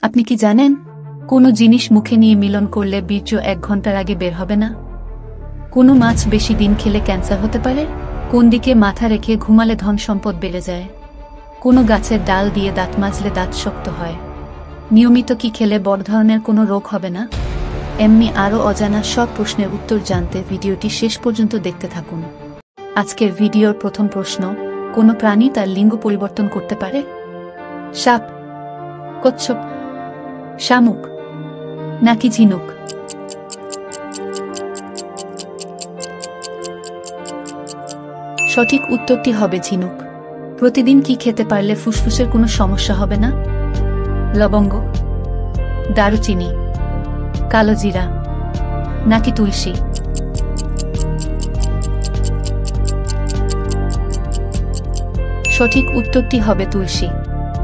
আপনি কি জানেন কোনো জিনিস মুখে নিয়ে মিলন করলে বীর্য 1 ঘন্টার আগে বের হবে না? কোনো মাছ বেশি দিন খেলে ক্যান্সার হতে পারে? কোন দিকে মাথা রেখে ঘুমালে ধন সম্পদ বেড়ে যায়? কোনো গাছের ডাল দিয়ে দাঁত মাজলে দাঁত শক্ত হয়? নিয়মিত কি খেলে বড় ধরনের কোনো রোগ হবে না? এমনি আরও অজানা সব প্রশ্নের উত্তর জানতে ভিডিওটি শেষ পর্যন্ত দেখতে থাকুন। আজকের ভিডিওর প্রথম প্রশ্ন, কোনো প্রাণী তার লিঙ্গ পরিবর্তন করতে পারে? সাপ, কচ্ছপ, শামুক নাকি ঝিনুক? সঠিক উত্তরটি হবে ঝিনুক। প্রতিদিন কি খেতে পারলে ফুসফুসের কোনো সমস্যা হবে না? লবঙ্গ, দারুচিনি, কালো জিরা নাকি তুলসী? সঠিক উত্তরটি হবে তুলসী।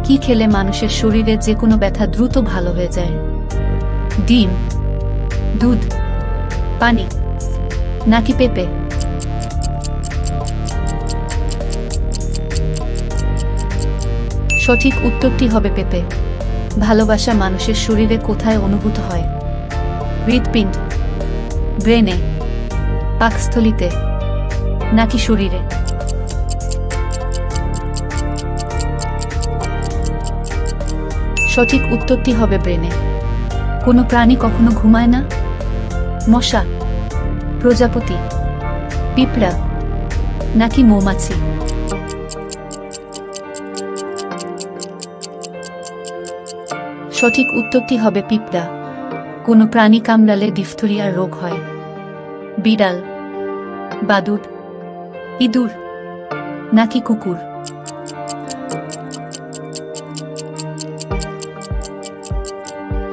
কি খেলে মানুষের শরীরে যে কোনো ব্যথা দ্রুত ভালো হয়ে যায়? ডিম, দুধ, পানি নাকি পেঁপে? সঠিক উত্তরটি হবে পেঁপে। ভালোবাসা মানুষের শরীরে কোথায় অনুভূত হয়? হৃৎপিণ্ড, ব্রেনে, পাকস্থলীতে নাকি শরীরে? সঠিক উত্তরটি হবে ব্রেনে। কোনো প্রাণী কখনো ঘুমায় না? মশা, প্রজাপতি, পিঁপড়া নাকি মৌমাছি? সঠিক উত্তরটি হবে পিঁপড়া। কোনো প্রাণী কামড়ালে ডিফথেরিয়ার রোগ হয়? বিড়াল, বাদুড়, ইঁদুর নাকি কুকুর?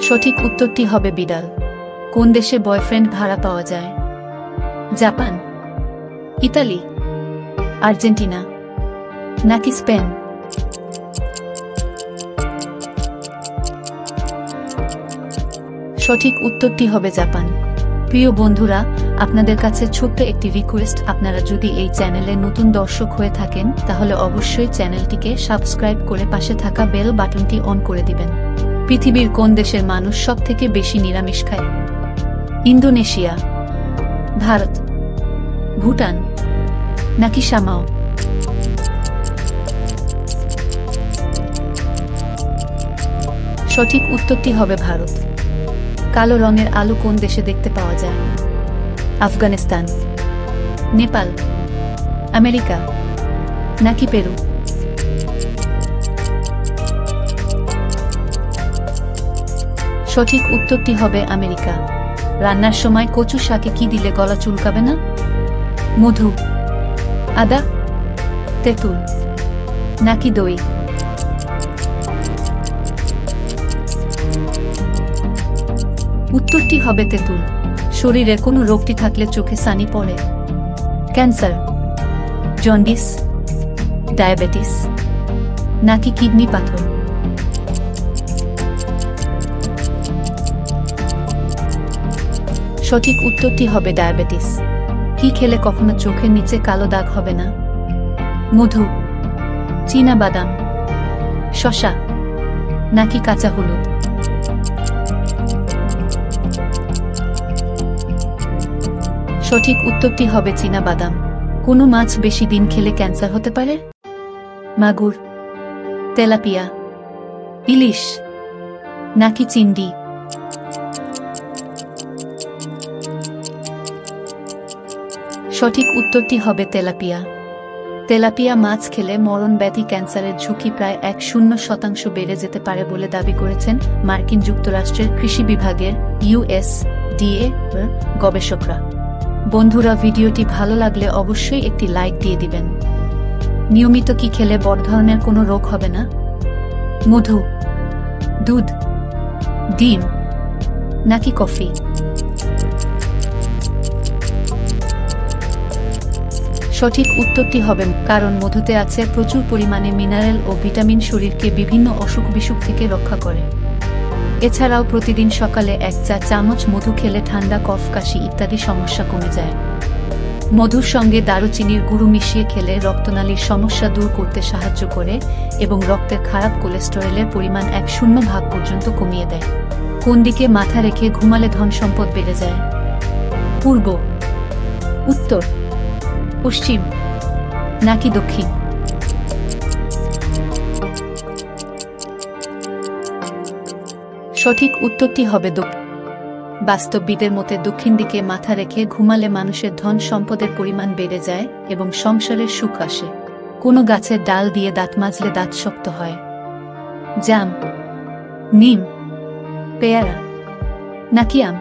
সঠিক উত্তরটি হবে বিড়াল। কোন দেশে বয়ফ্রেন্ড ভাড়া পাওয়া যায়? জাপান, ইতালি, আর্জেন্টিনা নাকি স্পেন? সঠিক উত্তরটি হবে জাপান। প্রিয় বন্ধুরা, আপনাদের কাছে ছোট্ট একটি রিকোয়েস্ট, আপনারা যদি এই চ্যানেলে নতুন দর্শক হয়ে থাকেন তাহলে অবশ্যই চ্যানেলটিকে সাবস্ক্রাইব করে পাশে থাকা বেল বাটনটি অন করে দিবেন। পৃথিবীর কোন দেশের মানুষ সবথেকে বেশি নিরামিষ খায়? ইন্দোনেশিয়া, ভারত, ভুটান নাকি সামাও? সঠিক উত্তরটি হবে ভারত। কালো রঙের আলু কোন দেশে দেখতে পাওয়া যায়? আফগানিস্তান, নেপাল, আমেরিকা নাকি পেরু? সঠিক উত্তরটি হবে আমেরিকা। রান্নার সময় কচু শাকে কি দিলে গলা চুলকাবে না? মধু, আদা, তেঁতুল নাকি দই? উত্তরটি হবে তেঁতুল। শরীরে কোনো রোগটি থাকলে চোখে ছানি পড়ে? ক্যান্সার, জন্ডিস, ডায়াবেটিস নাকি কিডনি পাথর? সঠিক উত্তরটি হবে ডায়াবেটিস। কি খেলে কখনো চোখের নিচে কালো দাগ হবে না? মধু, চীনা বাদাম, শসা নাকি কাঁচা হলুদ? সঠিক উত্তরটি হবে চীনা বাদাম। কোনো মাছ বেশি দিন খেলে ক্যান্সার হতে পারে? মাগুর, তেলাপিয়া, ইলিশ নাকি চিংড়ি? সঠিক উত্তরটি হবে তেলাপিয়া। তেলাপিয়া মাছ খেলে মরণ ব্যাধি ক্যান্সারের ঝুঁকি প্রায় 10% বেড়ে যেতে পারে বলে দাবি করেছেন মার্কিন যুক্তরাষ্ট্রের কৃষি বিভাগের USDA গবেষকরা। বন্ধুরা, ভিডিওটি ভালো লাগলে অবশ্যই একটি লাইক দিয়ে দিবেন। নিয়মিত কি খেলে বড় ধরনের কোনো রোগ হবে না? মধু, দুধ, ডিম নাকি কফি? সঠিক উত্তরটি হবে কারণ মধুতে আছে প্রচুর পরিমাণে মিনারেল ও ভিটামিন, শরীরকে বিভিন্ন অসুখ বিসুখ থেকে রক্ষা করে। এছাড়াও প্রতিদিন সকালে 1 চা চামচ মধু খেলে ঠান্ডা, কফ, কাশি ইত্যাদি সমস্যা কমে যায়। মধুর সঙ্গে দারুচিনির গুঁড়ো মিশিয়ে খেলে রক্তনালীর সমস্যা দূর করতে সাহায্য করে এবং রক্তের খারাপ কোলেস্টেরলের পরিমাণ 1.0 পর্যন্ত কমিয়ে দেয়। কোন দিকে মাথা রেখে ঘুমালে ধন সম্পদ বেড়ে যায়? পূর্ব, উত্তর, পশ্চিম নাকি দক্ষিণ? সঠিক উত্তরটি হবে দক্ষিণ। বাস্তববিদের মতে দক্ষিণ দিকে মাথা রেখে ঘুমালে মানুষের ধন সম্পদের পরিমাণ বেড়ে যায় এবং সংসারের সুখ আসে। কোনো গাছের ডাল দিয়ে দাঁত মাজলে দাঁত শক্ত হয়? জাম, নিম, পেয়ারা নাকি আম?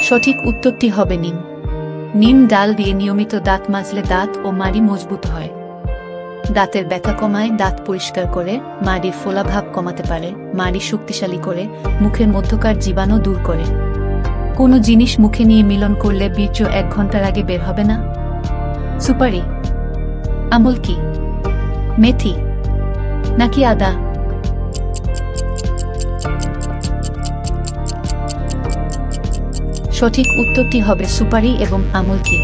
সঠিক উত্তরটি হবে নিম। নিম ডাল দিয়ে নিয়মিত দাঁত মাজলে দাঁত ও মাড়ি মজবুত হয়। দাঁতের ব্যথা কমায়, দাঁত পরিষ্কার করে, মাড়ির ফোলাভাব কমাতে পারে, মাড়ি শক্তিশালী করে, মুখের মধ্যকার জীবাণু দূর করে। কোনো জিনিস মুখে নিয়ে মিলন করলে বীর্য 1 ঘন্টার আগে বের হবে না? সুপারি, আমলকি, মেথি নাকি আদা? সঠিক উত্তরটি হবে সুপারি এবং আমলকি।